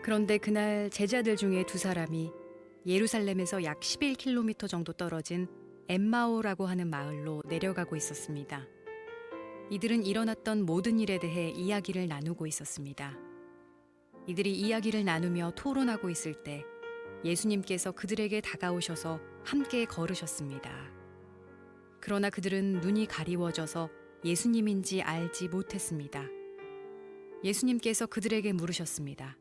그런데 그날 제자들 중에 두 사람이 예루살렘에서 약 11km 정도 떨어진 엠마오라고 하는 마을로 내려가고 있었습니다. 이들은 일어났던 모든 일에 대해 이야기를 나누고 있었습니다. 이들이 이야기를 나누며 토론하고 있을 때 예수님께서 그들에게 다가오셔서 함께 걸으셨습니다. 그러나 그들은 눈이 가리워져서 예수님인지 알지 못했습니다. 예수님께서 그들에게 물으셨습니다.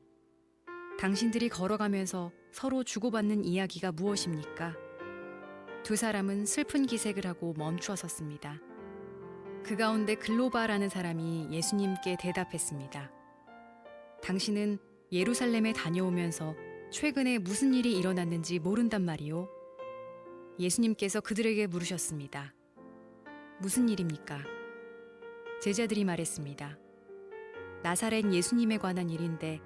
당신들이 걸어가면서 서로 주고받는 이야기가 무엇입니까? 두 사람은 슬픈 기색을 하고 멈추어 섰습니다. 그 가운데 글로바라는 사람이 예수님께 대답했습니다. 당신은 예루살렘에 다녀오면서 최근에 무슨 일이 일어났는지 모른단 말이오? 예수님께서 그들에게 물으셨습니다. 무슨 일입니까? 제자들이 말했습니다. 나사렛 예수님에 관한 일인데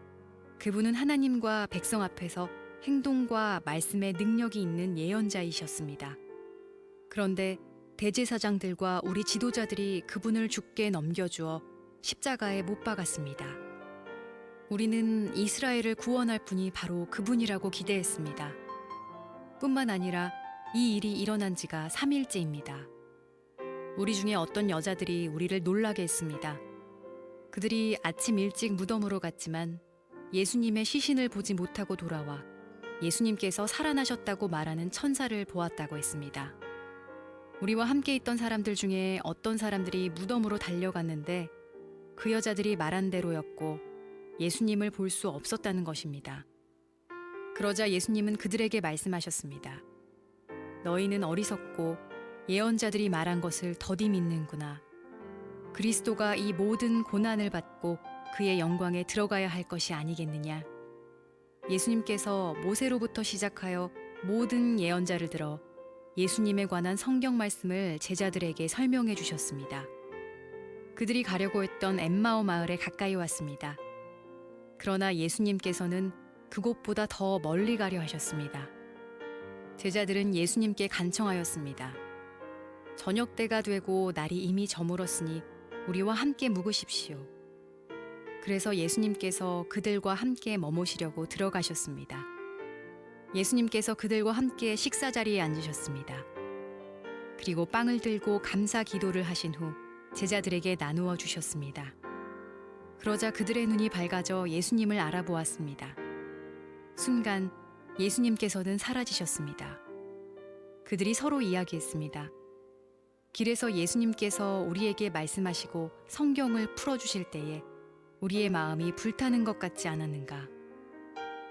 그분은 하나님과 백성 앞에서 행동과 말씀의 능력이 있는 예언자이셨습니다. 그런데 대제사장들과 우리 지도자들이 그분을 죽게 넘겨주어 십자가에 못 박았습니다. 우리는 이스라엘을 구원할 분이 바로 그분이라고 기대했습니다. 뿐만 아니라 이 일이 일어난 지가 3일째입니다. 우리 중에 어떤 여자들이 우리를 놀라게 했습니다. 그들이 아침 일찍 무덤으로 갔지만 예수님의 시신을 보지 못하고 돌아와 예수님께서 살아나셨다고 말하는 천사를 보았다고 했습니다. 우리와 함께 있던 사람들 중에 어떤 사람들이 무덤으로 달려갔는데 그 여자들이 말한 대로였고 예수님을 볼 수 없었다는 것입니다. 그러자 예수님은 그들에게 말씀하셨습니다. 너희는 어리석고 예언자들이 말한 것을 더디 믿는구나. 그리스도가 이 모든 고난을 받고 그의 영광에 들어가야 할 것이 아니겠느냐. 예수님께서 모세로부터 시작하여 모든 예언자를 들어 예수님에 관한 성경 말씀을 제자들에게 설명해 주셨습니다. 그들이 가려고 했던 엠마오 마을에 가까이 왔습니다. 그러나 예수님께서는 그곳보다 더 멀리 가려 하셨습니다. 제자들은 예수님께 간청하였습니다. 저녁 때가 되고 날이 이미 저물었으니 우리와 함께 묵으십시오. 그래서 예수님께서 그들과 함께 머무시려고 들어가셨습니다. 예수님께서 그들과 함께 식사 자리에 앉으셨습니다. 그리고 빵을 들고 감사 기도를 하신 후 제자들에게 나누어 주셨습니다. 그러자 그들의 눈이 밝아져 예수님을 알아보았습니다. 순간 예수님께서는 사라지셨습니다. 그들이 서로 이야기했습니다. 길에서 예수님께서 우리에게 말씀하시고 성경을 풀어주실 때에 우리의 마음이 불타는 것 같지 않았는가.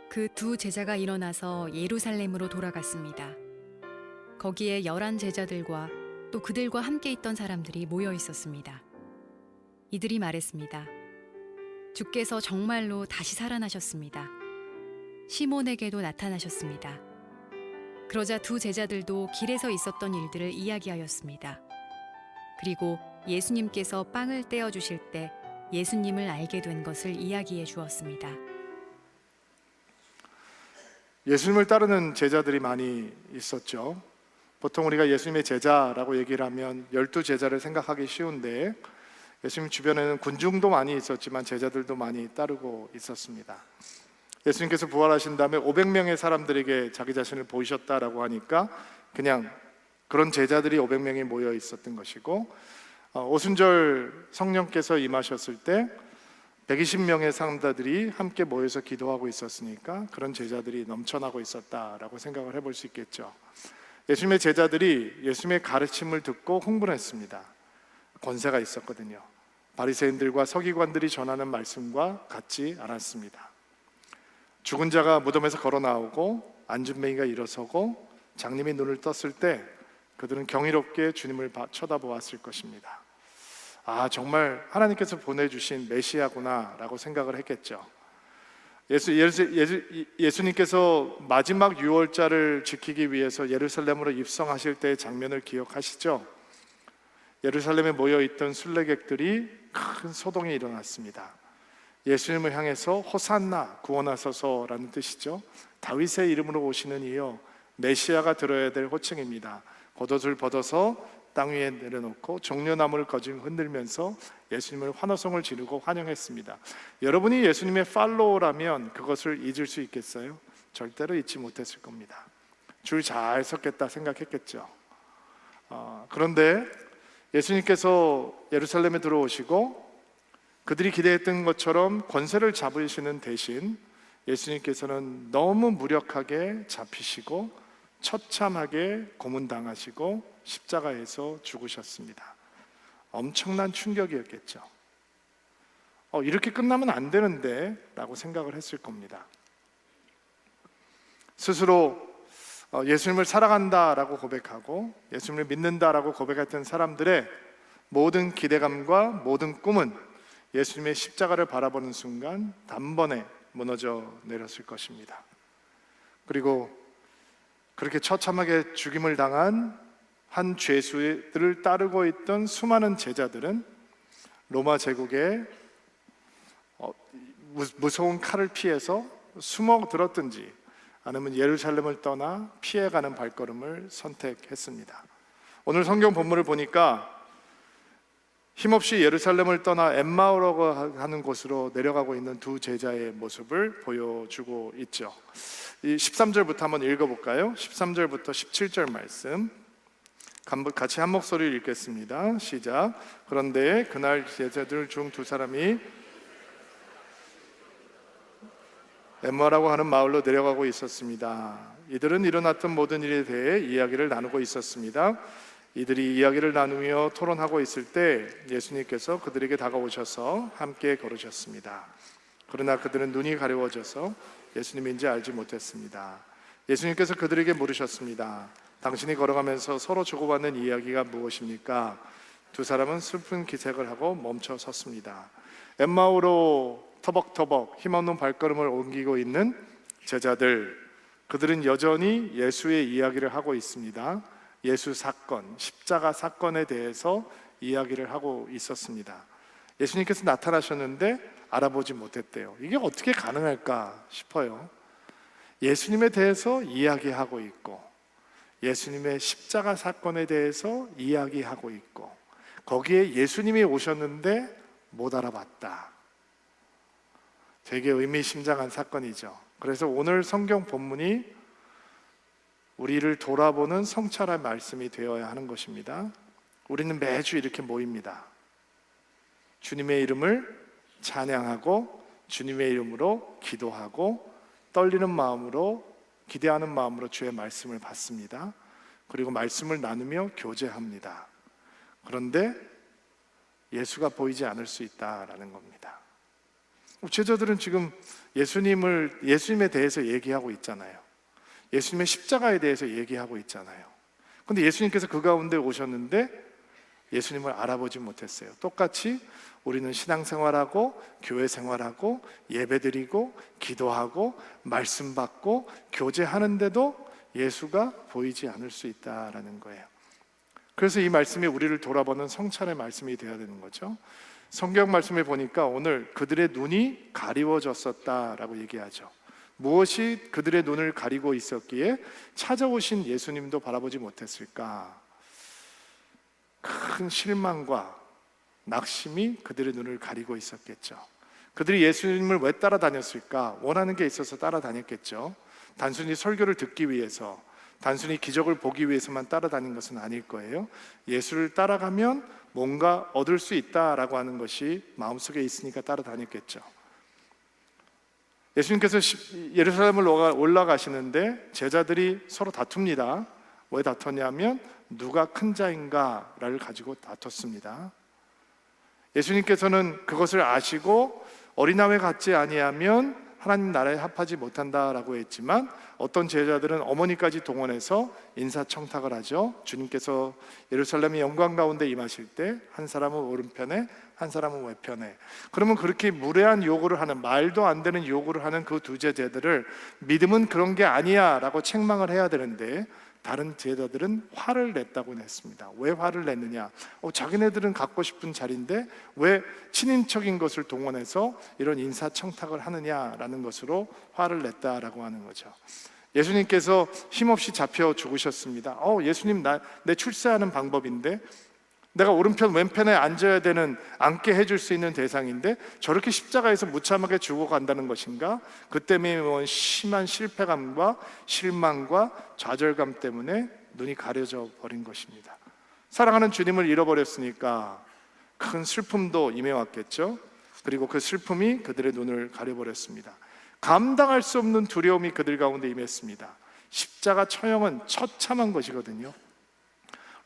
그 두 제자가 일어나서 예루살렘으로 돌아갔습니다. 거기에 11 제자들과 또 그들과 함께 있던 사람들이 모여 있었습니다. 이들이 말했습니다. 주께서 정말로 다시 살아나셨습니다. 시몬에게도 나타나셨습니다. 그러자 두 제자들도 길에서 있었던 일들을 이야기하였습니다. 그리고 예수님께서 빵을 떼어 주실 때 예수님을 알게 된 것을 이야기해 주었습니다. 예수님을 따르는 제자들이 많이 있었죠. 보통 우리가 예수님의 제자라고 얘기를 하면 12제자를 생각하기 쉬운데 예수님 주변에는 군중도 많이 있었지만 제자들도 많이 따르고 있었습니다. 예수님께서 부활하신 다음에 500명의 사람들에게 자기 자신을 보이셨다라고 하니까 그냥 그런 제자들이 500명이 모여 있었던 것이고, 오순절 성령께서 임하셨을 때 120명의 사람들이 함께 모여서 기도하고 있었으니까 그런 제자들이 넘쳐나고 있었다라고 생각을 해볼 수 있겠죠. 예수님의 제자들이 예수님의 가르침을 듣고 흥분했습니다. 권세가 있었거든요. 바리새인들과 서기관들이 전하는 말씀과 같지 않았습니다. 죽은 자가 무덤에서 걸어 나오고 안진뱅이가 일어서고 장님이 눈을 떴을 때 그들은 경이롭게 주님을 쳐다보았을 것입니다. 아, 정말 하나님께서 보내주신 메시아구나 라고 생각을 했겠죠. 예수님께서 마지막 유월절을 지키기 위해서 예루살렘으로 입성하실 때의 장면을 기억하시죠? 예루살렘에 모여있던 순례객들이 큰 소동이 일어났습니다. 예수님을 향해서 호산나 구원하소서라는 뜻이죠. 다윗의 이름으로 오시는 이여, 메시아가 들어야 될 호칭입니다. 겉옷을 벗어서 땅 위에 내려놓고 종려나무를 거짐 흔들면서 예수님을 환호성을 지르고 환영했습니다. 여러분이 예수님의 팔로워라면 그것을 잊을 수 있겠어요? 절대로 잊지 못했을 겁니다. 줄 잘 섰겠다 생각했겠죠. 그런데 예수님께서 예루살렘에 들어오시고 그들이 기대했던 것처럼 권세를 잡으시는 대신 예수님께서는 너무 무력하게 잡히시고 처참하게 고문당하시고 십자가에서 죽으셨습니다. 엄청난 충격이었겠죠. 이렇게 끝나면 안 되는데 라고 생각을 했을 겁니다. 스스로 예수님을 사랑한다라고 고백하고 예수님을 믿는다라고 고백했던 사람들의 모든 기대감과 모든 꿈은 예수님의 십자가를 바라보는 순간 단번에 무너져 내렸을 것입니다. 그리고 그렇게 처참하게 죽임을 당한 한 죄수들을 따르고 있던 수많은 제자들은 로마 제국의 무서운 칼을 피해서 숨어들었든지 아니면 예루살렘을 떠나 피해가는 발걸음을 선택했습니다. 오늘 성경 본문을 보니까 힘없이 예루살렘을 떠나 엠마오라고 하는 곳으로 내려가고 있는 두 제자의 모습을 보여주고 있죠. 이 13절부터 한번 읽어볼까요? 13절부터 17절 말씀 같이 한 목소리를 읽겠습니다. 시작. 그런데 그날 제자들 중 두 사람이 엠마라고 하는 마을로 내려가고 있었습니다. 이들은 일어났던 모든 일에 대해 이야기를 나누고 있었습니다. 이들이 이야기를 나누며 토론하고 있을 때 예수님께서 그들에게 다가오셔서 함께 걸으셨습니다. 그러나 그들은 눈이 가려워져서 예수님인지 알지 못했습니다. 예수님께서 그들에게 물으셨습니다. 당신이 걸어가면서 서로 주고받는 이야기가 무엇입니까? 두 사람은 슬픈 기색을 하고 멈춰 섰습니다. 엠마오로 터벅터벅 힘없는 발걸음을 옮기고 있는 제자들, 그들은 여전히 예수의 이야기를 하고 있습니다. 예수 사건, 십자가 사건에 대해서 이야기를 하고 있었습니다. 예수님께서 나타나셨는데 알아보지 못했대요. 이게 어떻게 가능할까 싶어요. 예수님에 대해서 이야기하고 있고 예수님의 십자가 사건에 대해서 이야기하고 있고 거기에 예수님이 오셨는데 못 알아봤다. 되게 의미심장한 사건이죠. 그래서 오늘 성경 본문이 우리를 돌아보는 성찰의 말씀이 되어야 하는 것입니다. 우리는 매주 이렇게 모입니다. 주님의 이름을 찬양하고 주님의 이름으로 기도하고 떨리는 마음으로 기대하는 마음으로 주의 말씀을 받습니다. 그리고 말씀을 나누며 교제합니다. 그런데 예수가 보이지 않을 수 있다라는 겁니다. 제자들은 지금 예수님에 대해서 얘기하고 있잖아요. 예수님의 십자가에 대해서 얘기하고 있잖아요. 그런데 예수님께서 그 가운데 오셨는데 예수님을 알아보지 못했어요. 똑같이 우리는 신앙생활하고 교회 생활하고 예배드리고 기도하고 말씀 받고 교제하는데도 예수가 보이지 않을 수 있다라는 거예요. 그래서 이 말씀이 우리를 돌아보는 성찰의 말씀이 되어야 되는 거죠. 성경 말씀에 보니까 오늘 그들의 눈이 가리워졌었다라고 얘기하죠. 무엇이 그들의 눈을 가리고 있었기에 찾아오신 예수님도 바라보지 못했을까? 큰 실망과 낙심이 그들의 눈을 가리고 있었겠죠. 그들이 예수님을 왜 따라다녔을까? 원하는 게 있어서 따라다녔겠죠. 단순히 설교를 듣기 위해서, 단순히 기적을 보기 위해서만 따라다닌 것은 아닐 거예요. 예수를 따라가면 뭔가 얻을 수 있다라고 하는 것이 마음속에 있으니까 따라다녔겠죠. 예수님께서 예루살렘을 올라가시는데 제자들이 서로 다툽니다. 왜 다퉜냐면 누가 큰 자인가를 가지고 다퉜습니다. 예수님께서는 그것을 아시고 어린아이 같지 아니하면 하나님 나라에 합하지 못한다라고 했지만 어떤 제자들은 어머니까지 동원해서 인사청탁을 하죠. 주님께서 예루살렘의 영광 가운데 임하실 때 한 사람은 오른편에 한 사람은 왼편에, 그러면 그렇게 무례한 요구를 하는, 말도 안 되는 요구를 하는 그 두 제자들을 믿음은 그런 게 아니야 라고 책망을 해야 되는데 다른 제자들은 화를 냈다고 했습니다. 왜 화를 냈느냐? 자기네들은 갖고 싶은 자리인데 왜 친인척인 것을 동원해서 이런 인사청탁을 하느냐라는 것으로 화를 냈다라고 하는 거죠. 예수님께서 힘없이 잡혀 죽으셨습니다. 예수님, 내 출세하는 방법인데, 내가 오른편 왼편에 앉아야 되는, 앉게 해줄 수 있는 대상인데 저렇게 십자가에서 무참하게 죽어간다는 것인가? 그 때문에 온 심한 실패감과 실망과 좌절감 때문에 눈이 가려져 버린 것입니다. 사랑하는 주님을 잃어버렸으니까 큰 슬픔도 임해왔겠죠. 그리고 그 슬픔이 그들의 눈을 가려버렸습니다. 감당할 수 없는 두려움이 그들 가운데 임했습니다. 십자가 처형은 처참한 것이거든요.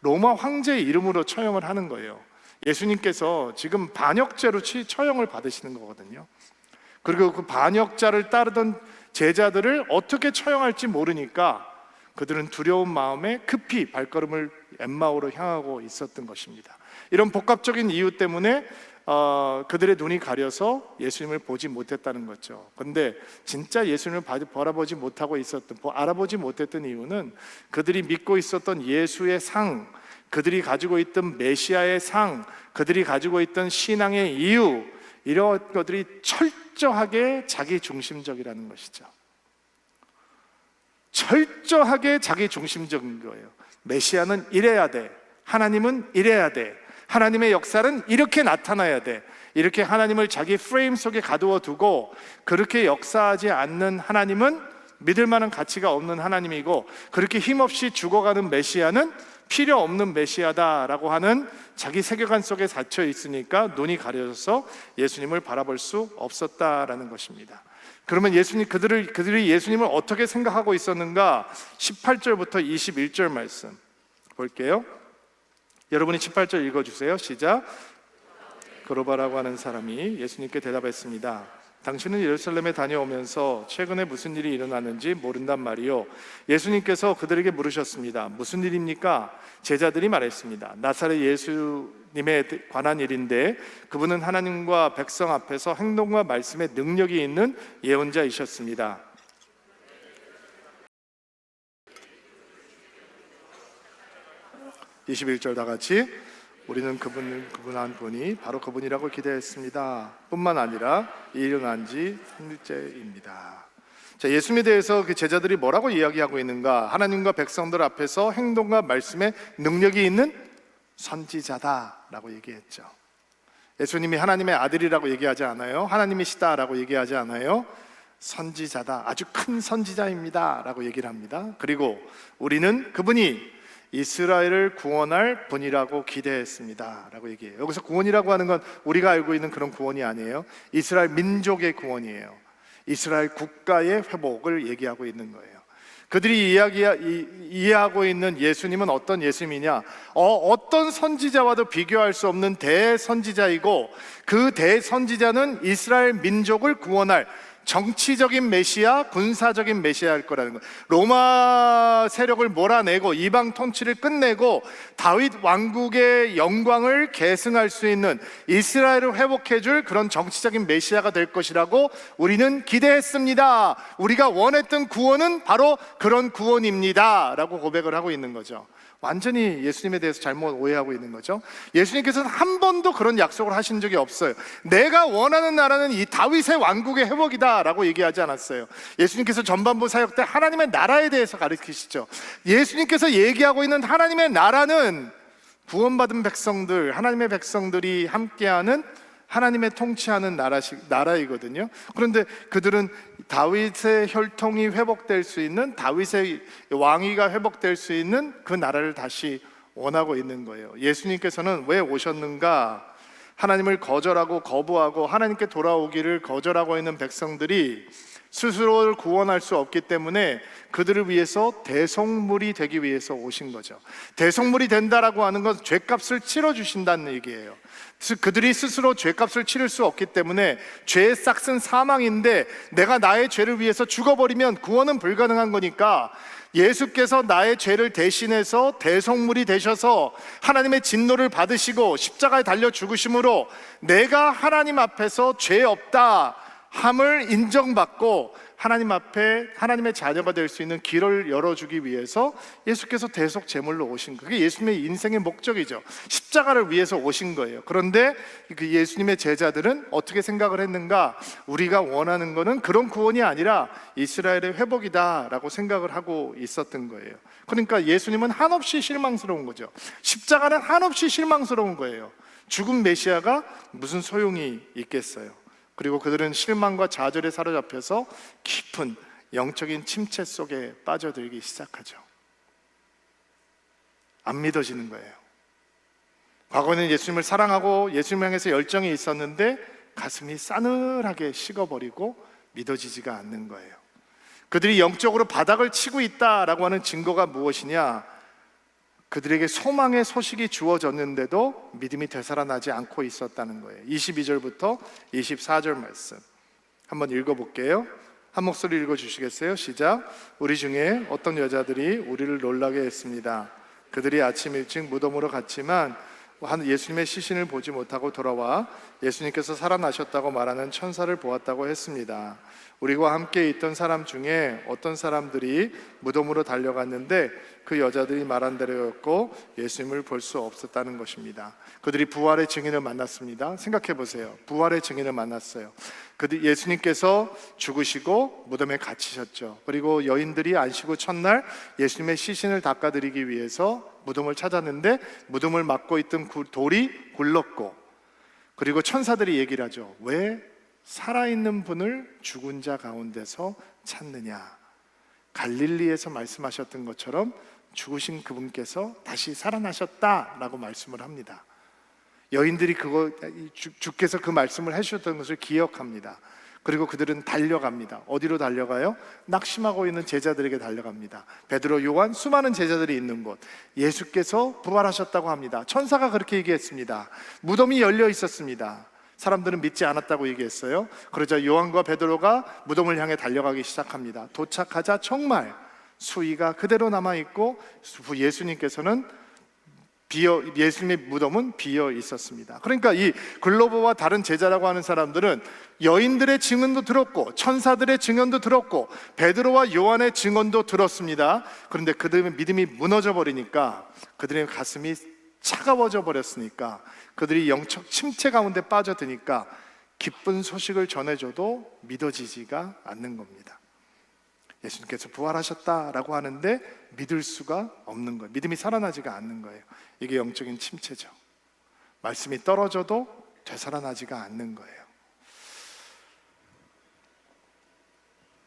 로마 황제의 이름으로 처형을 하는 거예요. 예수님께서 지금 반역죄로 처형을 받으시는 거거든요. 그리고 그 반역자를 따르던 제자들을 어떻게 처형할지 모르니까 그들은 두려운 마음에 급히 발걸음을 엠마오로 향하고 있었던 것입니다. 이런 복합적인 이유 때문에 그들의 눈이 가려서 예수님을 보지 못했다는 거죠. 그런데 진짜 예수님을 알아보지 못했던 이유는 그들이 믿고 있었던 예수의 상, 그들이 가지고 있던 메시아의 상, 그들이 가지고 있던 신앙의 이유, 이런 것들이 철저하게 자기중심적이라는 것이죠. 철저하게 자기중심적인 거예요. 메시아는 이래야 돼, 하나님은 이래야 돼, 하나님의 역사는 이렇게 나타나야 돼, 이렇게 하나님을 자기 프레임 속에 가두어 두고 그렇게 역사하지 않는 하나님은 믿을 만한 가치가 없는 하나님이고, 그렇게 힘없이 죽어가는 메시아는 필요 없는 메시아다라고 하는 자기 세계관 속에 닫혀 있으니까 눈이 가려져서 예수님을 바라볼 수 없었다라는 것입니다. 그러면 그들이 예수님을 어떻게 생각하고 있었는가? 18절부터 21절 말씀 볼게요. 여러분이 18절 읽어주세요. 시작. 그로바라고 하는 사람이 예수님께 대답했습니다. 당신은 예루살렘에 다녀오면서 최근에 무슨 일이 일어났는지 모른단 말이요. 예수님께서 그들에게 물으셨습니다. 무슨 일입니까? 제자들이 말했습니다. 나사렛 예수님에 관한 일인데 그분은 하나님과 백성 앞에서 행동과 말씀에 능력이 있는 예언자이셨습니다. 21절 다 같이. 우리는 그분 한 분이 바로 그분이라고 기대했습니다. 뿐만 아니라 일어난 지 3일째입니다. 자, 예수님에 대해서 그 제자들이 뭐라고 이야기하고 있는가? 하나님과 백성들 앞에서 행동과 말씀에 능력이 있는 선지자다라고 얘기했죠. 예수님이 하나님의 아들이라고 얘기하지 않아요. 하나님이시다라고 얘기하지 않아요. 선지자다, 아주 큰 선지자입니다 라고 얘기를 합니다. 그리고 우리는 그분이 이스라엘을 구원할 분이라고 기대했습니다 라고 얘기해요. 여기서 구원이라고 하는 건 우리가 알고 있는 그런 구원이 아니에요. 이스라엘 민족의 구원이에요. 이스라엘 국가의 회복을 얘기하고 있는 거예요. 그들이 이해하고 있는 예수님은 어떤 예수님이냐? 어떤 선지자와도 비교할 수 없는 대선지자이고, 그 대선지자는 이스라엘 민족을 구원할 정치적인 메시아, 군사적인 메시아일 거라는 거예요. 로마 세력을 몰아내고 이방 통치를 끝내고 다윗 왕국의 영광을 계승할 수 있는, 이스라엘을 회복해줄 그런 정치적인 메시아가 될 것이라고 우리는 기대했습니다. 우리가 원했던 구원은 바로 그런 구원입니다 라고 고백을 하고 있는 거죠. 완전히 예수님에 대해서 잘못 오해하고 있는 거죠. 예수님께서는 한 번도 그런 약속을 하신 적이 없어요. 내가 원하는 나라는 이 다윗의 왕국의 회복이다 라고 얘기하지 않았어요. 예수님께서 전반부 사역 때 하나님의 나라에 대해서 가르치시죠. 예수님께서 얘기하고 있는 하나님의 나라는 구원받은 백성들, 하나님의 백성들이 함께하는 하나님의 통치하는 나라이거든요. 그런데 그들은 다윗의 혈통이 회복될 수 있는, 다윗의 왕위가 회복될 수 있는 그 나라를 다시 원하고 있는 거예요. 예수님께서는 왜 오셨는가? 하나님을 거절하고 거부하고 하나님께 돌아오기를 거절하고 있는 백성들이 스스로를 구원할 수 없기 때문에 그들을 위해서 대속물이 되기 위해서 오신 거죠. 대속물이 된다라고 하는 건 죄값을 치러주신다는 얘기예요. 그들이 스스로 죄값을 치를 수 없기 때문에 죄의 싹은 사망인데, 내가 나의 죄를 위해서 죽어버리면 구원은 불가능한 거니까 예수께서 나의 죄를 대신해서 대속물이 되셔서 하나님의 진노를 받으시고 십자가에 달려 죽으심으로 내가 하나님 앞에서 죄 없다 함을 인정받고 하나님 앞에 하나님의 자녀가 될 수 있는 길을 열어주기 위해서 예수께서 대속 제물로 오신 거예요. 그게 예수님의 인생의 목적이죠. 십자가를 위해서 오신 거예요. 그런데 그 예수님의 제자들은 어떻게 생각을 했는가? 우리가 원하는 거는 그런 구원이 아니라 이스라엘의 회복이다라고 생각을 하고 있었던 거예요. 그러니까 예수님은 한없이 실망스러운 거죠. 십자가는 한없이 실망스러운 거예요. 죽은 메시아가 무슨 소용이 있겠어요? 그리고 그들은 실망과 좌절에 사로잡혀서 깊은 영적인 침체 속에 빠져들기 시작하죠. 안 믿어지는 거예요. 과거에는 예수님을 사랑하고 예수님을 향해서 열정이 있었는데 가슴이 싸늘하게 식어버리고 믿어지지가 않는 거예요. 그들이 영적으로 바닥을 치고 있다라고 하는 증거가 무엇이냐? 그들에게 소망의 소식이 주어졌는데도 믿음이 되살아나지 않고 있었다는 거예요. 22절부터 24절 말씀 한번 읽어볼게요. 한 목소리 읽어주시겠어요? 시작. 우리 중에 어떤 여자들이 우리를 놀라게 했습니다. 그들이 아침 일찍 무덤으로 갔지만 예수님의 시신을 보지 못하고 돌아와 예수님께서 살아나셨다고 말하는 천사를 보았다고 했습니다. 우리와 함께 있던 사람 중에 어떤 사람들이 무덤으로 달려갔는데 그 여자들이 말한 대로였고 예수님을 볼 수 없었다는 것입니다. 그들이 부활의 증인을 만났습니다. 생각해 보세요. 부활의 증인을 만났어요. 예수님께서 죽으시고 무덤에 갇히셨죠. 그리고 여인들이 안식구 첫날 예수님의 시신을 닦아드리기 위해서 무덤을 찾았는데 무덤을 막고 있던 돌이 굴렀고, 그리고 천사들이 얘기를 하죠. 왜 살아있는 분을 죽은 자 가운데서 찾느냐? 갈릴리에서 말씀하셨던 것처럼 죽으신 그분께서 다시 살아나셨다라고 말씀을 합니다. 여인들이 주께서 그 말씀을 해주셨던 것을 기억합니다. 그리고 그들은 달려갑니다. 어디로 달려가요? 낙심하고 있는 제자들에게 달려갑니다. 베드로, 요한, 수많은 제자들이 있는 곳. 예수께서 부활하셨다고 합니다. 천사가 그렇게 얘기했습니다. 무덤이 열려 있었습니다. 사람들은 믿지 않았다고 얘기했어요. 그러자 요한과 베드로가 무덤을 향해 달려가기 시작합니다. 도착하자 정말 수의가 그대로 남아있고 예수님께서는 예수님의 무덤은 비어 있었습니다. 그러니까 이 글로버와 다른 제자라고 하는 사람들은 여인들의 증언도 들었고 천사들의 증언도 들었고 베드로와 요한의 증언도 들었습니다. 그런데 그들의 믿음이 무너져 버리니까, 그들의 가슴이 차가워져 버렸으니까, 그들이 영적 침체 가운데 빠져드니까 기쁜 소식을 전해줘도 믿어지지가 않는 겁니다. 예수님께서 부활하셨다라고 하는데 믿을 수가 없는 거예요. 믿음이 살아나지가 않는 거예요. 이게 영적인 침체죠. 말씀이 떨어져도 되살아나지가 않는 거예요.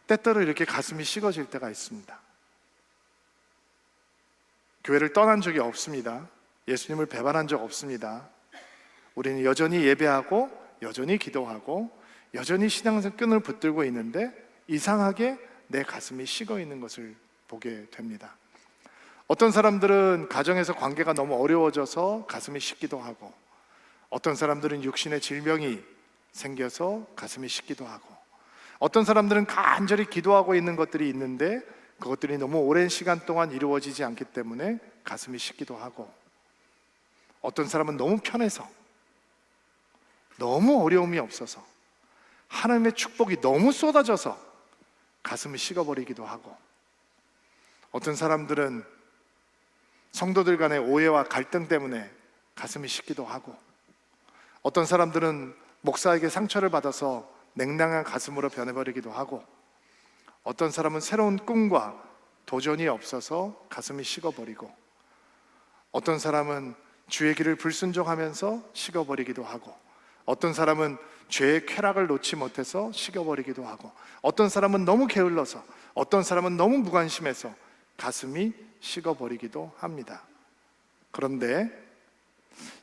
때때로 이렇게 가슴이 식어질 때가 있습니다. 교회를 떠난 적이 없습니다. 예수님을 배반한 적 없습니다. 우리는 여전히 예배하고 여전히 기도하고 여전히 신앙의 끈을 붙들고 있는데 이상하게 내 가슴이 식어 있는 것을 보게 됩니다. 어떤 사람들은 가정에서 관계가 너무 어려워져서 가슴이 식기도 하고, 어떤 사람들은 육신의 질병이 생겨서 가슴이 식기도 하고, 어떤 사람들은 간절히 기도하고 있는 것들이 있는데 그것들이 너무 오랜 시간 동안 이루어지지 않기 때문에 가슴이 식기도 하고, 어떤 사람은 너무 편해서, 너무 어려움이 없어서, 하나님의 축복이 너무 쏟아져서 가슴이 식어버리기도 하고, 어떤 사람들은 성도들 간의 오해와 갈등 때문에 가슴이 식기도 하고, 어떤 사람들은 목사에게 상처를 받아서 냉랭한 가슴으로 변해버리기도 하고, 어떤 사람은 새로운 꿈과 도전이 없어서 가슴이 식어버리고, 어떤 사람은 주의 길을 불순종하면서 식어버리기도 하고, 어떤 사람은 죄의 쾌락을 놓지 못해서 식어버리기도 하고, 어떤 사람은 너무 게을러서, 어떤 사람은 너무 무관심해서 가슴이 식어버리기도 합니다. 그런데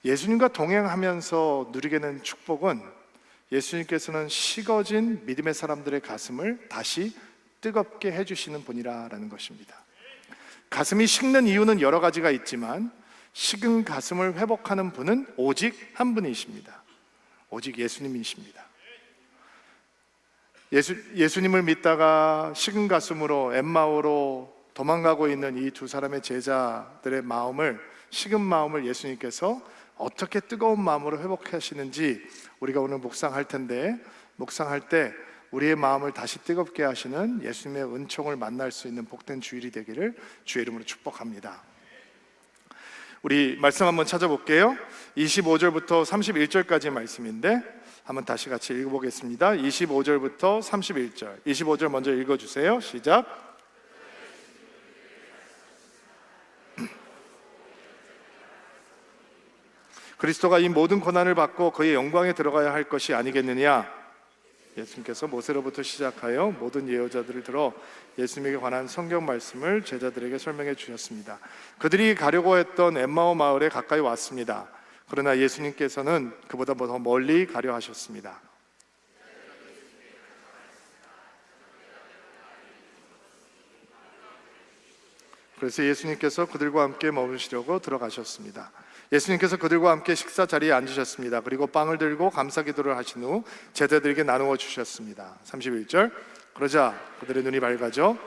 예수님과 동행하면서 누리게 된 축복은, 예수님께서는 식어진 믿음의 사람들의 가슴을 다시 뜨겁게 해주시는 분이라는 것입니다. 가슴이 식는 이유는 여러 가지가 있지만 식은 가슴을 회복하는 분은 오직 한 분이십니다. 오직 예수님이십니다. 예수님을 믿다가 식은 가슴으로 엠마오로 도망가고 있는 이 두 사람의 제자들의 마음을, 식은 마음을 예수님께서 어떻게 뜨거운 마음으로 회복하시는지 우리가 오늘 묵상할 텐데, 묵상할 때 우리의 마음을 다시 뜨겁게 하시는 예수님의 은총을 만날 수 있는 복된 주일이 되기를 주의 이름으로 축복합니다. 우리 말씀 한번 찾아볼게요. 25절부터 31절까지의 말씀인데 한번 다시 같이 읽어보겠습니다. 25절부터 31절. 25절 먼저 읽어주세요. 시작. 그리스도가 이 모든 고난을 받고 그의 영광에 들어가야 할 것이 아니겠느냐? 예수님께서 모세로부터 시작하여 모든 예언자들을 들어 예수님에게 관한 성경 말씀을 제자들에게 설명해 주셨습니다. 그들이 가려고 했던 엠마오 마을에 가까이 왔습니다. 그러나 예수님께서는 그보다 더 멀리 가려 하셨습니다. 그래서 예수님께서 그들과 함께 머무시려고 들어가셨습니다. 예수님께서 그들과 함께 식사 자리에 앉으셨습니다. 그리고 빵을 들고 감사 기도를 하신 후 제자들에게 나누어 주셨습니다. 31절. 그러자 그들의 눈이 밝아져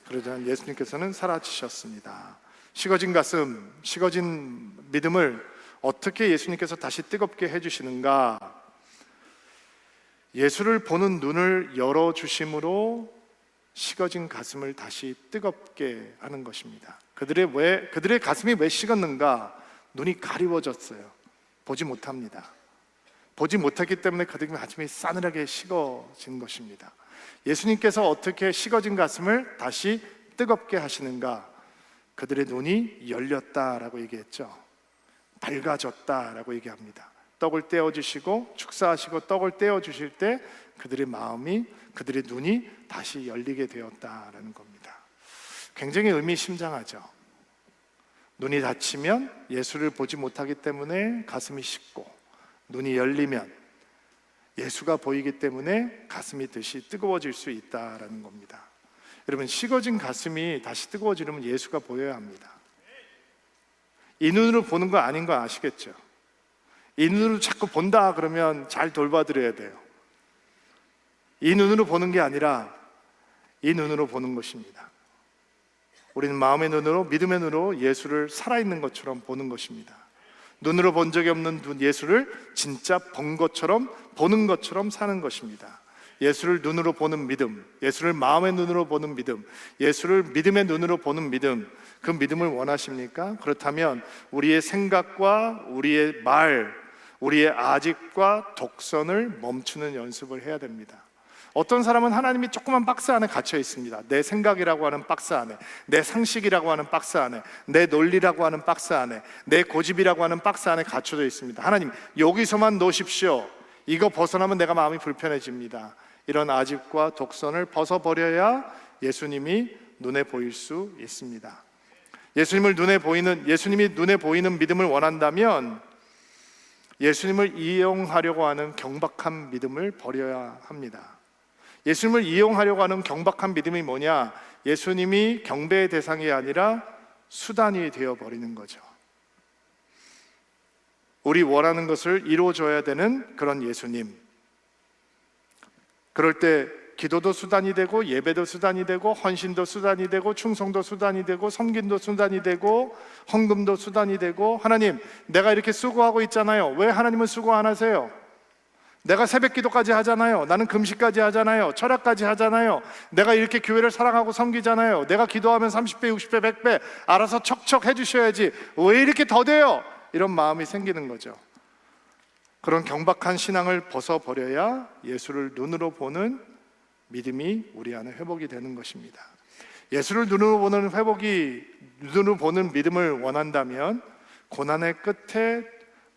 그러자 예수님께서는 사라지셨습니다. 식어진 가슴, 식어진 믿음을 어떻게 예수님께서 다시 뜨겁게 해주시는가? 예수를 보는 눈을 열어주심으로 식어진 가슴을 다시 뜨겁게 하는 것입니다. 그들의 가슴이 왜 식었는가? 눈이 가리워졌어요. 보지 못합니다. 보지 못하기 때문에 그들의 가슴이 싸늘하게 식어진 것입니다. 예수님께서 어떻게 식어진 가슴을 다시 뜨겁게 하시는가? 그들의 눈이 열렸다라고 얘기했죠. 밝아졌다라고 얘기합니다. 떡을 떼어주시고 축사하시고 떡을 떼어주실 때 그들의 마음이, 그들의 눈이 다시 열리게 되었다라는 겁니다. 굉장히 의미심장하죠. 눈이 닫히면 예수를 보지 못하기 때문에 가슴이 식고, 눈이 열리면 예수가 보이기 때문에 가슴이 다시 뜨거워질 수 있다라는 겁니다. 여러분, 식어진 가슴이 다시 뜨거워지려면 예수가 보여야 합니다. 이 눈으로 보는 거 아닌 거 아시겠죠? 이 눈으로 자꾸 본다 그러면 잘 돌봐드려야 돼요. 이 눈으로 보는 게 아니라 이 눈으로 보는 것입니다. 우리는 마음의 눈으로, 믿음의 눈으로 예수를 살아있는 것처럼 보는 것입니다. 눈으로 본 적이 없는 예수를 진짜 본 것처럼, 보는 것처럼 사는 것입니다. 예수를 눈으로 보는 믿음, 예수를 마음의 눈으로 보는 믿음, 예수를 믿음의 눈으로 보는 믿음, 그 믿음을 원하십니까? 그렇다면 우리의 생각과 우리의 말, 우리의 아집과 독선을 멈추는 연습을 해야 됩니다. 어떤 사람은 하나님이 조그만 박스 안에 갇혀 있습니다. 내 생각이라고 하는 박스 안에, 내 상식이라고 하는 박스 안에, 내 논리라고 하는 박스 안에, 내 고집이라고 하는 박스 안에 갇혀져 있습니다. 하나님, 여기서만 놓으십시오. 이거 벗어나면 내가 마음이 불편해집니다. 이런 아집과 독선을 벗어버려야 예수님이 눈에 보일 수 있습니다. 예수님이 눈에 보이는 믿음을 원한다면 예수님을 이용하려고 하는 경박한 믿음을 버려야 합니다. 예수님을 이용하려고 하는 경박한 믿음이 뭐냐? 예수님이 경배의 대상이 아니라 수단이 되어버리는 거죠. 우리 원하는 것을 이루어줘야 되는 그런 예수님. 그럴 때 기도도 수단이 되고, 예배도 수단이 되고, 헌신도 수단이 되고, 충성도 수단이 되고, 섬김도 수단이 되고, 헌금도 수단이 되고. 하나님, 내가 이렇게 수고하고 있잖아요. 왜 하나님은 수고 안 하세요? 내가 새벽 기도까지 하잖아요. 나는 금식까지 하잖아요. 철학까지 하잖아요. 내가 이렇게 교회를 사랑하고 섬기잖아요. 내가 기도하면 30배, 60배, 100배 알아서 척척 해주셔야지 왜 이렇게 더뎌요? 이런 마음이 생기는 거죠. 그런 경박한 신앙을 벗어버려야 예수를 눈으로 보는 믿음이 우리 안에 회복이 되는 것입니다. 예수를 눈으로 보는 믿음을 원한다면 고난의 끝에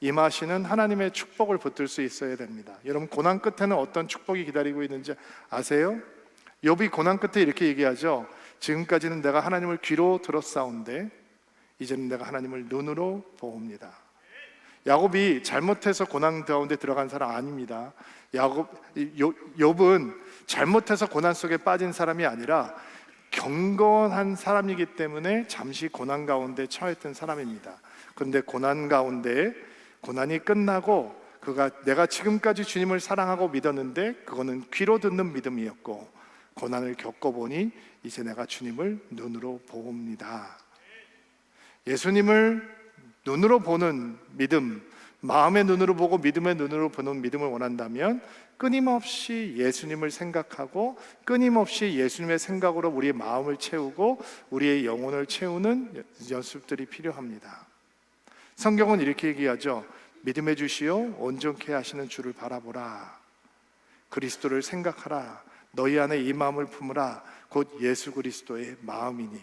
임하시는 하나님의 축복을 붙들 수 있어야 됩니다. 여러분, 고난 끝에는 어떤 축복이 기다리고 있는지 아세요? 욥이 고난 끝에 이렇게 얘기하죠. 지금까지는 내가 하나님을 귀로 들었사온데 이제는 내가 하나님을 눈으로 보옵니다. 야곱이 잘못해서 고난 가운데 들어간 사람 아닙니다. 욥은 잘못해서 고난 속에 빠진 사람이 아니라 경건한 사람이기 때문에 잠시 고난 가운데 처했던 사람입니다. 그런데 고난 가운데 고난이 끝나고 내가 지금까지 주님을 사랑하고 믿었는데 그거는 귀로 듣는 믿음이었고, 고난을 겪어보니 이제 내가 주님을 눈으로 보옵니다. 예수님을 눈으로 보는 믿음, 마음의 눈으로 보고 믿음의 눈으로 보는 믿음을 원한다면 끊임없이 예수님을 생각하고 끊임없이 예수님의 생각으로 우리의 마음을 채우고 우리의 영혼을 채우는 연습들이 필요합니다. 성경은 이렇게 얘기하죠. 믿음의 주시요 온전케 하시는 주를 바라보라. 그리스도를 생각하라. 너희 안에 이 마음을 품으라. 곧 예수 그리스도의 마음이니.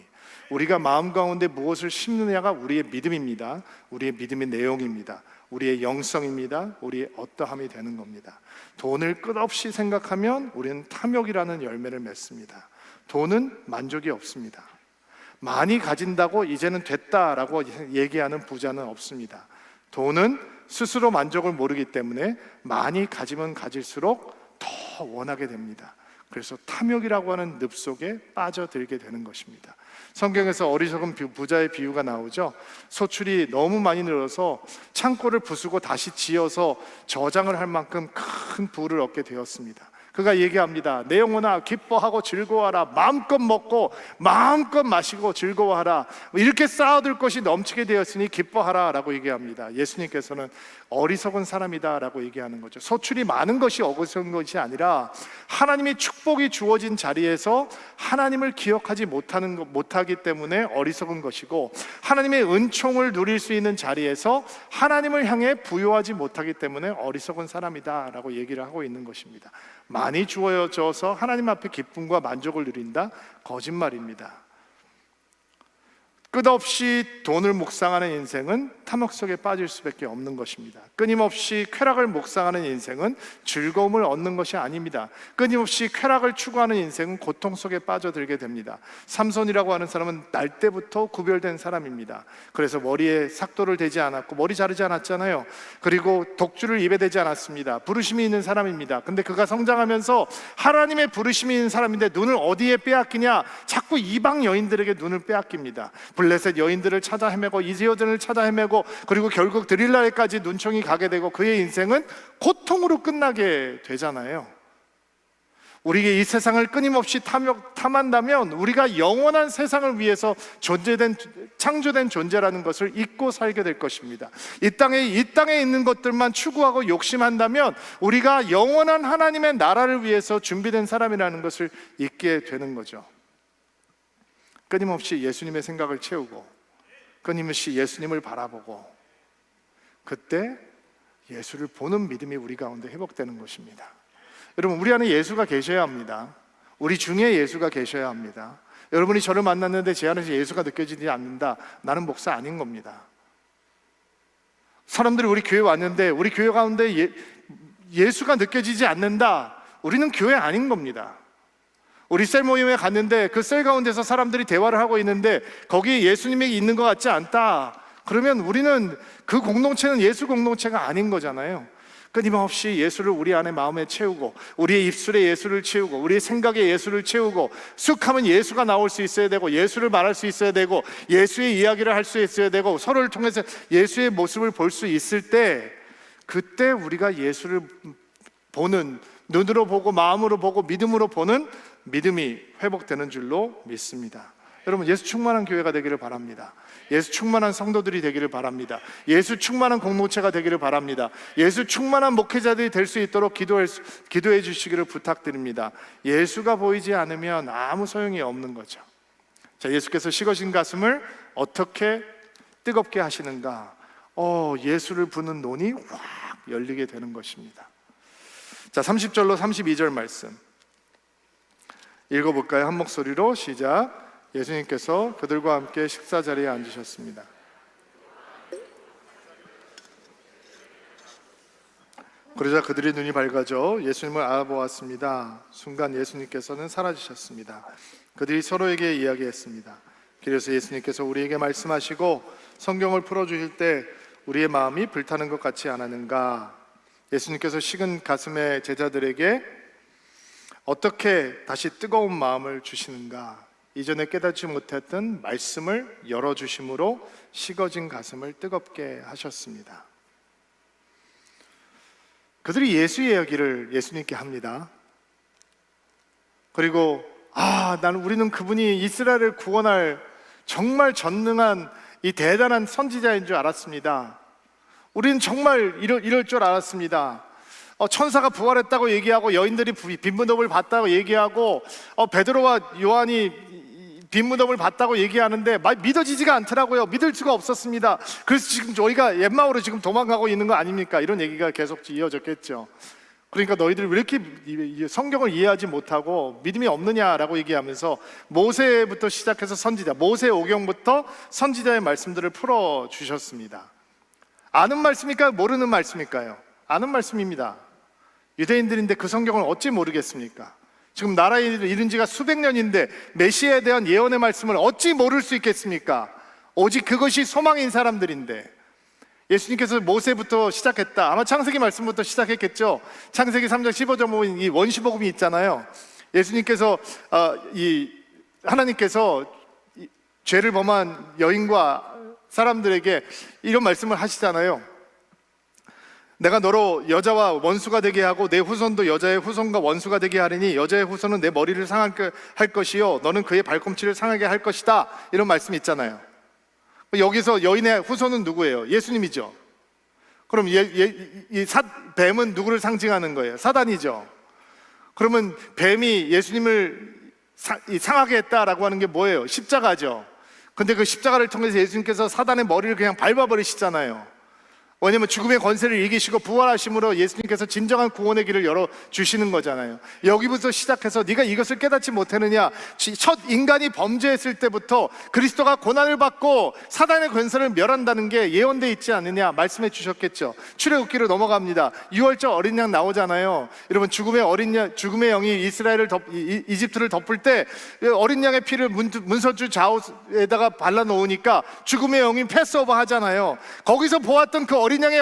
우리가 마음 가운데 무엇을 심느냐가 우리의 믿음입니다. 우리의 믿음의 내용입니다. 우리의 영성입니다. 우리의 어떠함이 되는 겁니다. 돈을 끝없이 생각하면 우리는 탐욕이라는 열매를 맺습니다. 돈은 만족이 없습니다. 많이 가진다고 이제는 됐다라고 얘기하는 부자는 없습니다. 돈은 스스로 만족을 모르기 때문에 많이 가지면 가질수록 더 원하게 됩니다. 그래서 탐욕이라고 하는 늪 속에 빠져들게 되는 것입니다. 성경에서 어리석은 부자의 비유가 나오죠. 소출이 너무 많이 늘어서 창고를 부수고 다시 지어서 저장을 할 만큼 큰 부를 얻게 되었습니다. 그가 얘기합니다. 내 영혼아 기뻐하고 즐거워하라. 마음껏 먹고 마음껏 마시고 즐거워하라. 이렇게 쌓아둘 것이 넘치게 되었으니 기뻐하라 라고 얘기합니다. 예수님께서는 어리석은 사람이다 라고 얘기하는 거죠. 소출이 많은 것이 어리석은 것이 아니라 하나님의 축복이 주어진 자리에서 하나님을 기억하지 못하기 때문에 어리석은 것이고, 하나님의 은총을 누릴 수 있는 자리에서 하나님을 향해 부요하지 못하기 때문에 어리석은 사람이다 라고 얘기를 하고 있는 것입니다. 많이 주어져서 하나님 앞에 기쁨과 만족을 누린다? 거짓말입니다. 끝없이 돈을 묵상하는 인생은 탐욕 속에 빠질 수밖에 없는 것입니다. 끊임없이 쾌락을 묵상하는 인생은 즐거움을 얻는 것이 아닙니다. 끊임없이 쾌락을 추구하는 인생은 고통 속에 빠져들게 됩니다. 삼손이라고 하는 사람은 날 때부터 구별된 사람입니다. 그래서 머리에 삭도를 대지 않았고 머리 자르지 않았잖아요. 그리고 독주를 입에 대지 않았습니다. 부르심이 있는 사람입니다. 근데 그가 성장하면서 하나님의 부르심이 있는 사람인데 눈을 어디에 빼앗기냐? 자꾸 이방 여인들에게 눈을 빼앗깁니다. 블레셋 여인들을 찾아 헤매고 이스라엘을 찾아 헤매고 그리고 결국 드릴라에까지 눈총이 가게 되고 그의 인생은 고통으로 끝나게 되잖아요. 우리에게 이 세상을 끊임없이 탐한다면 우리가 영원한 세상을 위해서 창조된 존재라는 것을 잊고 살게 될 것입니다. 이 땅에 있는 것들만 추구하고 욕심한다면 우리가 영원한 하나님의 나라를 위해서 준비된 사람이라는 것을 잊게 되는 거죠. 끊임없이 예수님의 생각을 채우고 끊임없이 예수님을 바라보고 그때 예수를 보는 믿음이 우리 가운데 회복되는 것입니다. 여러분, 우리 안에 예수가 계셔야 합니다. 우리 중에 예수가 계셔야 합니다. 여러분이 저를 만났는데 제 안에서 예수가 느껴지지 않는다, 나는 목사 아닌 겁니다. 사람들이 우리 교회 왔는데 우리 교회 가운데 예수가 느껴지지 않는다, 우리는 교회 아닌 겁니다. 우리 셀 모임에 갔는데 그 셀 가운데서 사람들이 대화를 하고 있는데 거기에 예수님이 있는 것 같지 않다, 그러면 우리는 그 공동체는 예수 공동체가 아닌 거잖아요. 끊임없이 예수를 우리 안에 마음에 채우고 우리의 입술에 예수를 채우고 우리의 생각에 예수를 채우고 쑥하면 예수가 나올 수 있어야 되고 예수를 말할 수 있어야 되고 예수의 이야기를 할 수 있어야 되고 서로를 통해서 예수의 모습을 볼 수 있을 때, 그때 우리가 예수를 보는, 눈으로 보고 마음으로 보고 믿음으로 보는 믿음이 회복되는 줄로 믿습니다. 여러분, 예수 충만한 교회가 되기를 바랍니다. 예수 충만한 성도들이 되기를 바랍니다. 예수 충만한 공동체가 되기를 바랍니다. 예수 충만한 목회자들이 될 수 있도록 기도해 주시기를 부탁드립니다. 예수가 보이지 않으면 아무 소용이 없는 거죠. 자, 예수께서 식어진 가슴을 어떻게 뜨겁게 하시는가? 예수를 부는 논이 확 열리게 되는 것입니다. 자, 30절로 32절 말씀 읽어볼까요? 한 목소리로 시작. 예수님께서 그들과 함께 식사 자리에 앉으셨습니다. 그러자 그들의 눈이 밝아져 예수님을 알아보았습니다. 순간 예수님께서는 사라지셨습니다. 그들이 서로에게 이야기했습니다. 그래서 예수님께서 우리에게 말씀하시고 성경을 풀어주실 때 우리의 마음이 불타는 것 같지 않았는가? 예수님께서 식은 가슴의 제자들에게 어떻게 다시 뜨거운 마음을 주시는가? 이전에 깨닫지 못했던 말씀을 열어주심으로 식어진 가슴을 뜨겁게 하셨습니다. 그들이 예수 이야기를 예수님께 합니다. 그리고 우리는 그분이 이스라엘을 구원할 정말 전능한 이 대단한 선지자인 줄 알았습니다. 우리는 정말 이럴 줄 알았습니다. 천사가 부활했다고 얘기하고 여인들이 빈 무덤을 봤다고 얘기하고 베드로와 요한이 빈 무덤을 봤다고 얘기하는데 믿어지지가 않더라고요. 믿을 수가 없었습니다. 그래서 지금 저희가 엠마오로 지금 도망가고 있는 거 아닙니까? 이런 얘기가 계속 이어졌겠죠. 그러니까 너희들 왜 이렇게 성경을 이해하지 못하고 믿음이 없느냐라고 얘기하면서 모세부터 시작해서 선지자, 모세 오경부터 선지자의 말씀들을 풀어주셨습니다. 아는 말씀입니까? 모르는 말씀일까요? 아는 말씀입니다. 유대인들인데 그 성경을 어찌 모르겠습니까? 지금 나라에 이른 지가 수백 년인데 메시아에 대한 예언의 말씀을 어찌 모를 수 있겠습니까? 오직 그것이 소망인 사람들인데, 예수님께서 모세부터 시작했다. 아마 창세기 말씀부터 시작했겠죠. 창세기 3장 15절 보면 이 원시복음이 있잖아요. 예수님께서 하나님께서 죄를 범한 여인과 사람들에게 이런 말씀을 하시잖아요. 내가 너로 여자와 원수가 되게 하고 내 후손도 여자의 후손과 원수가 되게 하리니 여자의 후손은 내 머리를 상하게 할 것이요 너는 그의 발꿈치를 상하게 할 것이다. 이런 말씀이 있잖아요. 여기서 여인의 후손은 누구예요? 예수님이죠. 그럼 뱀은 누구를 상징하는 거예요? 사단이죠. 그러면 뱀이 예수님을 상하게 했다라고 하는 게 뭐예요? 십자가죠. 근데 그 십자가를 통해서 예수님께서 사단의 머리를 그냥 밟아버리시잖아요. 왜냐하면 죽음의 권세를 이기시고 부활하심으로 예수님께서 진정한 구원의 길을 열어주시는 거잖아요. 여기부터 시작해서 네가 이것을 깨닫지 못했느냐, 첫 인간이 범죄했을 때부터 그리스도가 고난을 받고 사단의 권세를 멸한다는 게 예언되어 있지 않느냐 말씀해 주셨겠죠. 출애굽기로 넘어갑니다. 6월절 어린 양 나오잖아요. 여러분, 죽음의 영이 이집트를 덮을 때 어린 양의 피를 문서주 좌우에다가 발라놓으니까 죽음의 영이 패스오버 하잖아요. 거기서 보았던 그 어린 양의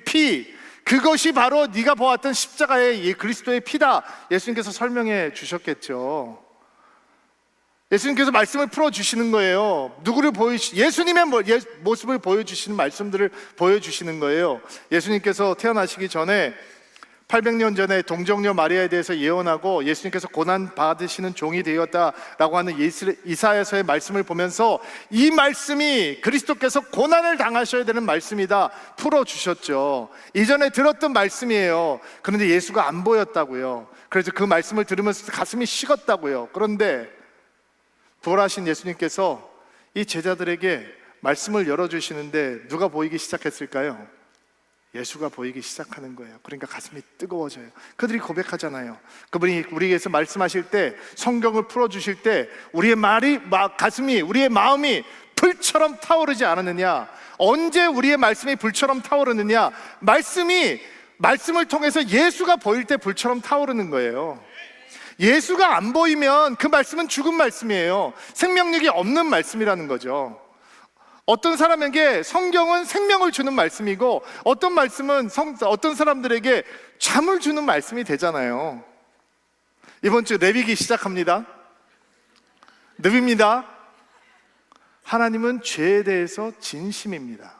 피, 그것이 바로 네가 보았던 십자가의 그리스도의 피다. 예수님께서 설명해 주셨겠죠. 예수님께서 말씀을 풀어주시는 거예요. 예수님의 모습을 보여주시는 말씀들을 보여주시는 거예요. 예수님께서 태어나시기 전에 800년 전에 동정녀 마리아에 대해서 예언하고 예수님께서 고난 받으시는 종이 되었다라고 하는 이사야서의 말씀을 보면서 이 말씀이 그리스도께서 고난을 당하셔야 되는 말씀이다 풀어주셨죠. 이전에 들었던 말씀이에요. 그런데 예수가 안 보였다고요. 그래서 그 말씀을 들으면서 가슴이 식었다고요. 그런데 부활하신 예수님께서 이 제자들에게 말씀을 열어주시는데 누가 보이기 시작했을까요? 예수가 보이기 시작하는 거예요. 그러니까 가슴이 뜨거워져요. 그들이 고백하잖아요. 그분이 우리에게서 말씀하실 때, 성경을 풀어주실 때 우리의 가슴이, 우리의 마음이 불처럼 타오르지 않았느냐? 언제 우리의 말씀이 불처럼 타오르느냐? 말씀을 통해서 예수가 보일 때 불처럼 타오르는 거예요. 예수가 안 보이면 그 말씀은 죽은 말씀이에요. 생명력이 없는 말씀이라는 거죠. 어떤 사람에게 성경은 생명을 주는 말씀이고 어떤 말씀은 어떤 사람들에게 잠을 주는 말씀이 되잖아요. 이번 주 레위기 시작합니다. 늪입니다. 하나님은 죄에 대해서 진심입니다.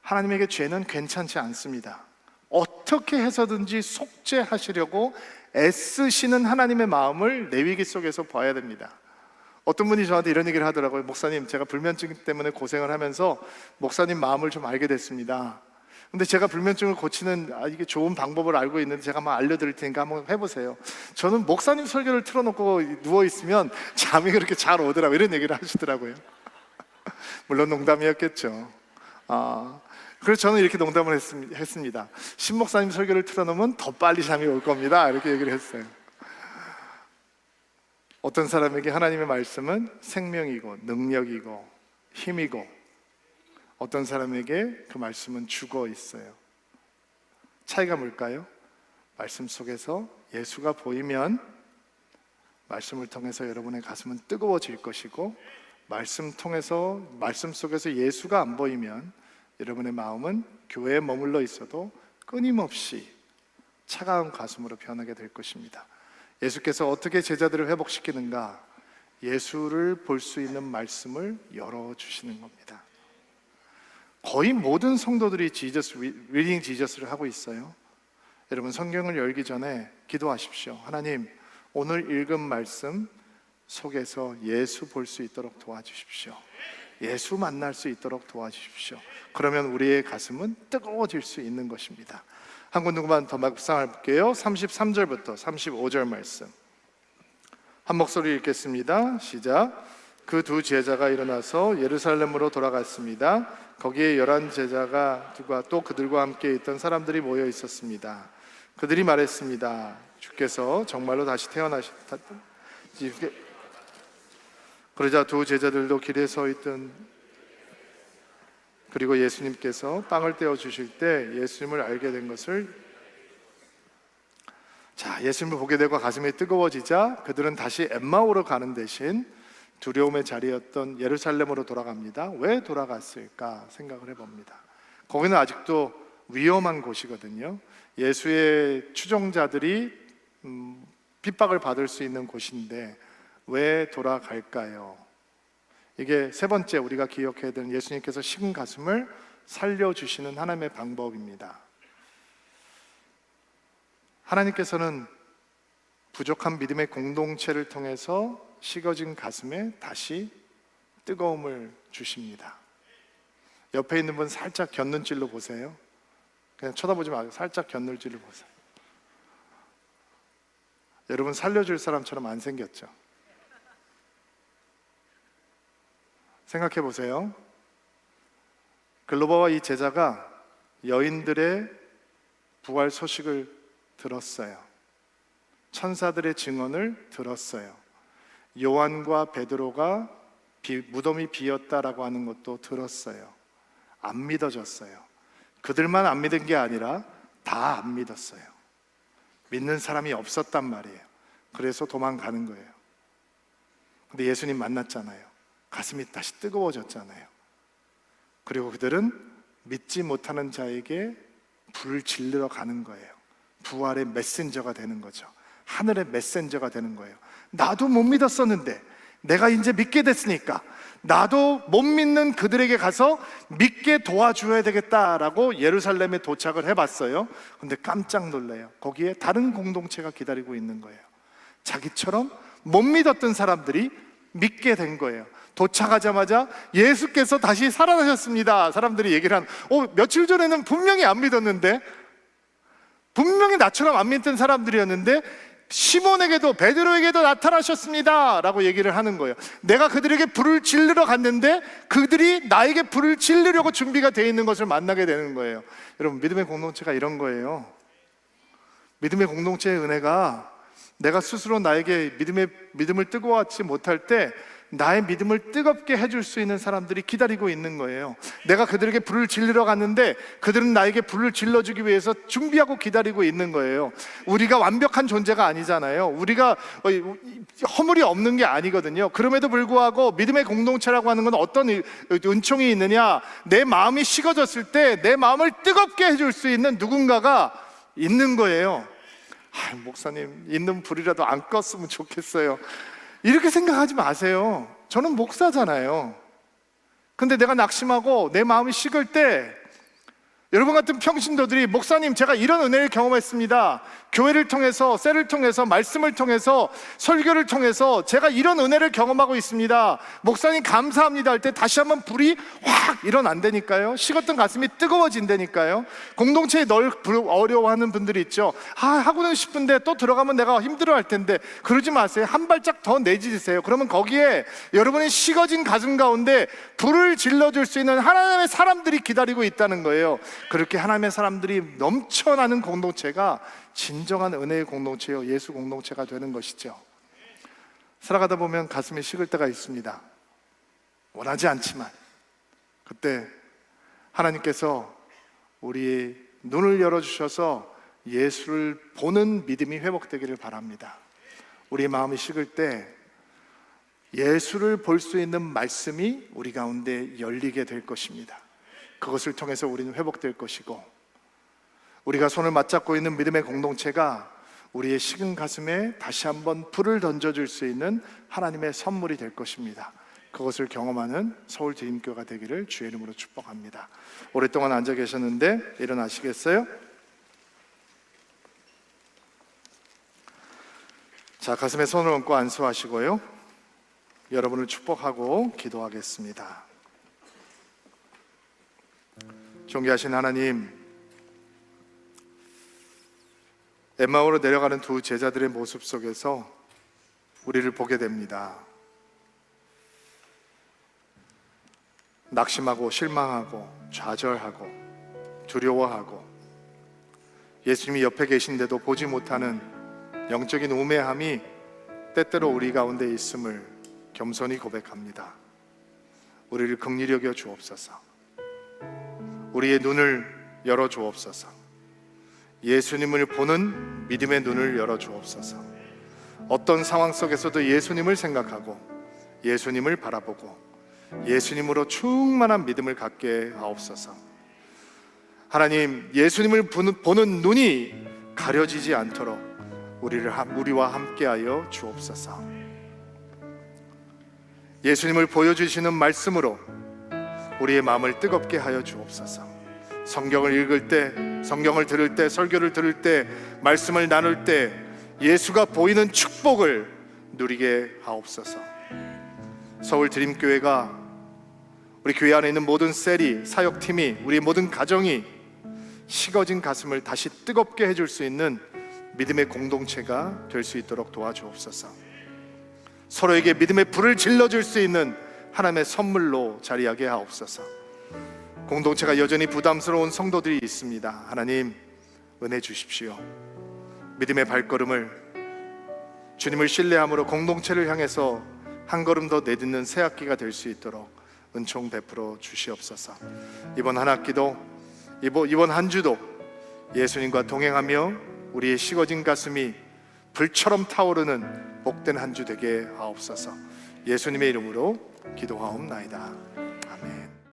하나님에게 죄는 괜찮지 않습니다. 어떻게 해서든지 속죄하시려고 애쓰시는 하나님의 마음을 레위기 속에서 봐야 됩니다. 어떤 분이 저한테 이런 얘기를 하더라고요. 목사님, 제가 불면증 때문에 고생을 하면서 목사님 마음을 좀 알게 됐습니다. 근데 제가 불면증을 고치는 이게 좋은 방법을 알고 있는데 제가 한번 알려드릴 테니까 한번 해보세요. 저는 목사님 설교를 틀어놓고 누워있으면 잠이 그렇게 잘 오더라고요. 이런 얘기를 하시더라고요. 물론 농담이었겠죠. 그래서 저는 이렇게 농담을 했습니다. 신 목사님 설교를 틀어놓으면 더 빨리 잠이 올 겁니다. 이렇게 얘기를 했어요. 어떤 사람에게 하나님의 말씀은 생명이고 능력이고 힘이고, 어떤 사람에게 그 말씀은 죽어 있어요. 차이가 뭘까요? 말씀 속에서 예수가 보이면 말씀을 통해서 여러분의 가슴은 뜨거워질 것이고, 말씀 속에서 예수가 안 보이면 여러분의 마음은 교회에 머물러 있어도 끊임없이 차가운 가슴으로 변하게 될 것입니다. 예수께서 어떻게 제자들을 회복시키는가? 예수를 볼 수 있는 말씀을 열어주시는 겁니다. 거의 모든 성도들이 리딩 지저스를 하고 있어요. 여러분, 성경을 열기 전에 기도하십시오. 하나님, 오늘 읽은 말씀 속에서 예수 볼 수 있도록 도와주십시오. 예수 만날 수 있도록 도와주십시오. 그러면 우리의 가슴은 뜨거워질 수 있는 것입니다. 한 군데만 더 묵상할게요. 33절부터 35절 말씀 한 목소리 읽겠습니다. 시작. 그 두 제자가 일어나서 예루살렘으로 돌아갔습니다. 거기에 11 제자가 또 그들과 함께 있던 사람들이 모여 있었습니다. 그들이 말했습니다. 주께서 정말로 다시 태어나셨다. 그러자 두 제자들도 길에 서 있던, 그리고 예수님께서 빵을 떼어 주실 때 예수님을 알게 된 것을, 예수님을 보게 되고 가슴이 뜨거워지자 그들은 다시 엠마오로 가는 대신 두려움의 자리였던 예루살렘으로 돌아갑니다. 왜 돌아갔을까 생각을 해봅니다. 거기는 아직도 위험한 곳이거든요. 예수의 추종자들이 핍박을 받을 수 있는 곳인데 왜 돌아갈까요? 이게 세 번째 우리가 기억해야 되는, 예수님께서 식은 가슴을 살려주시는 하나님의 방법입니다. 하나님께서는 부족한 믿음의 공동체를 통해서 식어진 가슴에 다시 뜨거움을 주십니다. 옆에 있는 분 살짝 곁눈질로 보세요. 그냥 쳐다보지 말고 살짝 곁눈질로 보세요. 여러분 살려줄 사람처럼 안 생겼죠? 생각해 보세요. 글로버와 이 제자가 여인들의 부활 소식을 들었어요. 천사들의 증언을 들었어요. 요한과 베드로가 무덤이 비었다라고 하는 것도 들었어요. 안 믿어졌어요. 그들만 안 믿은 게 아니라 다 안 믿었어요. 믿는 사람이 없었단 말이에요. 그래서 도망가는 거예요. 근데 예수님 만났잖아요. 가슴이 다시 뜨거워졌잖아요. 그리고 그들은 믿지 못하는 자에게 불을 질르러 가는 거예요. 부활의 메신저가 되는 거죠. 하늘의 메신저가 되는 거예요. 나도 못 믿었었는데 내가 이제 믿게 됐으니까 나도 못 믿는 그들에게 가서 믿게 도와줘야 되겠다라고 예루살렘에 도착을 해봤어요. 근데 깜짝 놀래요. 거기에 다른 공동체가 기다리고 있는 거예요. 자기처럼 못 믿었던 사람들이 믿게 된 거예요. 도착하자마자 예수께서 다시 살아나셨습니다. 사람들이 얘기를 며칠 전에는 분명히 안 믿었는데, 분명히 나처럼 안 믿던 사람들이었는데 시몬에게도 베드로에게도 나타나셨습니다 라고 얘기를 하는 거예요. 내가 그들에게 불을 질르러 갔는데 그들이 나에게 불을 질르려고 준비가 되어 있는 것을 만나게 되는 거예요. 여러분, 믿음의 공동체가 이런 거예요. 믿음의 공동체의 은혜가, 내가 스스로 나에게 믿음을 뜨거워하지 못할 때 나의 믿음을 뜨겁게 해줄 수 있는 사람들이 기다리고 있는 거예요. 내가 그들에게 불을 질르러 갔는데 그들은 나에게 불을 질러주기 위해서 준비하고 기다리고 있는 거예요. 우리가 완벽한 존재가 아니잖아요. 우리가 허물이 없는 게 아니거든요. 그럼에도 불구하고 믿음의 공동체라고 하는 건 어떤 은총이 있느냐, 내 마음이 식어졌을 때 내 마음을 뜨겁게 해줄 수 있는 누군가가 있는 거예요. 목사님, 있는 불이라도 안 껐으면 좋겠어요. 이렇게 생각하지 마세요. 저는 목사잖아요. 근데 내가 낙심하고 내 마음이 식을 때 여러분 같은 평신도들이, 목사님 제가 이런 은혜를 경험했습니다, 교회를 통해서, 셀을 통해서, 말씀을 통해서, 설교를 통해서 제가 이런 은혜를 경험하고 있습니다, 목사님 감사합니다 할 때 다시 한번 불이 확 일어난다니까요. 식었던 가슴이 뜨거워진다니까요. 공동체에 어려워하는 분들이 있죠. 하고는 싶은데 또 들어가면 내가 힘들어할 텐데. 그러지 마세요. 한 발짝 더 내딛으세요. 그러면 거기에 여러분의 식어진 가슴 가운데 불을 질러줄 수 있는 하나님의 사람들이 기다리고 있다는 거예요. 그렇게 하나님의 사람들이 넘쳐나는 공동체가 진정한 은혜의 공동체요, 예수 공동체가 되는 것이죠. 살아가다 보면 가슴이 식을 때가 있습니다. 원하지 않지만 그때 하나님께서 우리의 눈을 열어주셔서 예수를 보는 믿음이 회복되기를 바랍니다. 우리 마음이 식을 때 예수를 볼 수 있는 말씀이 우리 가운데 열리게 될 것입니다. 그것을 통해서 우리는 회복될 것이고, 우리가 손을 맞잡고 있는 믿음의 공동체가 우리의 식은 가슴에 다시 한번 불을 던져줄 수 있는 하나님의 선물이 될 것입니다. 그것을 경험하는 서울 대인교가 되기를 주의 이름으로 축복합니다. 오랫동안 앉아 계셨는데 일어나시겠어요? 자, 가슴에 손을 얹고 안수하시고요, 여러분을 축복하고 기도하겠습니다. 존귀하신 하나님, 엠마오로 내려가는 두 제자들의 모습 속에서 우리를 보게 됩니다. 낙심하고 실망하고 좌절하고 두려워하고 예수님이 옆에 계신데도 보지 못하는 영적인 우매함이 때때로 우리 가운데 있음을 겸손히 고백합니다. 우리를 긍휼히 여겨 주옵소서. 우리의 눈을 열어 주옵소서. 예수님을 보는 믿음의 눈을 열어 주옵소서. 어떤 상황 속에서도 예수님을 생각하고 예수님을 바라보고 예수님으로 충만한 믿음을 갖게 하옵소서. 하나님, 예수님을 보는 눈이 가려지지 않도록 우리와 함께하여 주옵소서. 예수님을 보여주시는 말씀으로 우리의 마음을 뜨겁게 하여 주옵소서. 성경을 읽을 때, 성경을 들을 때, 설교를 들을 때, 말씀을 나눌 때 예수가 보이는 축복을 누리게 하옵소서. 서울 드림교회가 우리 교회 안에 있는 모든 셀이, 사역팀이, 우리 모든 가정이 식어진 가슴을 다시 뜨겁게 해줄 수 있는 믿음의 공동체가 될 수 있도록 도와주옵소서. 서로에게 믿음의 불을 질러줄 수 있는 하나님의 선물로 자리하게 하옵소서. 공동체가 여전히 부담스러운 성도들이 있습니다. 하나님, 은혜 주십시오. 믿음의 발걸음을 주님을 신뢰함으로 공동체를 향해서 한 걸음 더 내딛는 새 학기가 될 수 있도록 은총 베풀어 주시옵소서. 이번 한 학기도, 이번 한 주도 예수님과 동행하며 우리의 식어진 가슴이 불처럼 타오르는 복된 한 주 되게 하옵소서. 예수님의 이름으로 기도하옵나이다.